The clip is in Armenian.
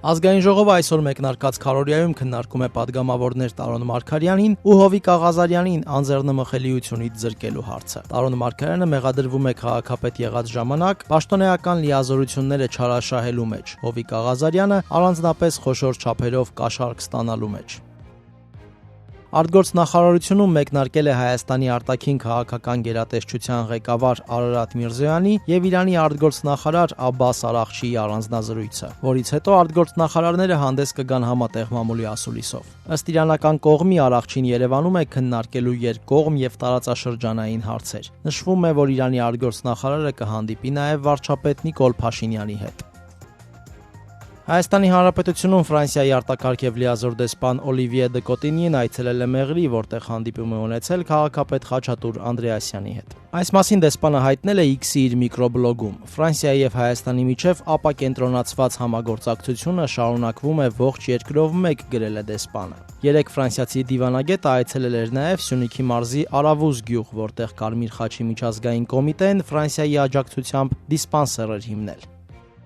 Ազգային ժողովը այսօր մեկնարկած քարոզարիայում քննարկում է падգամավորներ Տարոն Մարգարյանին ու Հովիկ Աղազարյանին անձեռնմխելիությունից զրկելու հարցը։ Տարոն Մարգարյանը մեղադրվում է քաղաքապետ եղած ժամանակ պաշտոնեական լիազորությունները չարաշահելու մեջ, Հովիկ Աղազարյանը առանձնապես խոշոր չափերով կաշառք ստանալու մեջ։ Արտգործնախարարությունում մեկնարկել է Հայաստանի արտաքին քաղաքական գերատեսչության ղեկավար Արարատ Միրզոյանի եւ Իրանի արտգործնախարար Աբբաս Արաղչիի առանձնազրույցը, որից հետո արտգործնախարարները հանդես կգան համատեղ մամուլի ասուլիսով։ Ըստ իրանական կողմի Արաղչին Երևանում է քննարկելու երկկողմ եւ տարածաշրջանային հարցեր։ Նշվում է, որ Իրանի արտգործնախարարը կհանդիպի նաեւ վարչապետ Նիկոլ Փաշինյանի հետ։ Հայաստանի Հանրապետությունում Ֆրանսիայի արտակարգ եւ լիազոր դեսպան Օլիվիե դե Կոտինին այցելել է Մեղրի, որտեղ հանդիպում է ունեցել քաղաքապետ Խաչատուր Անդրեասյանի հետ։ Այս մասին դեսպանը հայտնել է X-ի իր միկրոբլոգում։ Ֆրանսիայի եւ Հայաստանի միջև ապակենտրոնացված համագործակցությունը շարունակվում է ողջ երկրով մեկ, գրել է դեսպանը։ Երեք ֆրանսիացի դիվանագետը այցելել էր նաեւ Սյունիքի մարզի Արավուզ գյուղ, որտեղ Կարմիր խաչի միջազգային կոմիտեն Ֆրանսիայի աջակցությամբ դիսպանսեր էր հիմնել։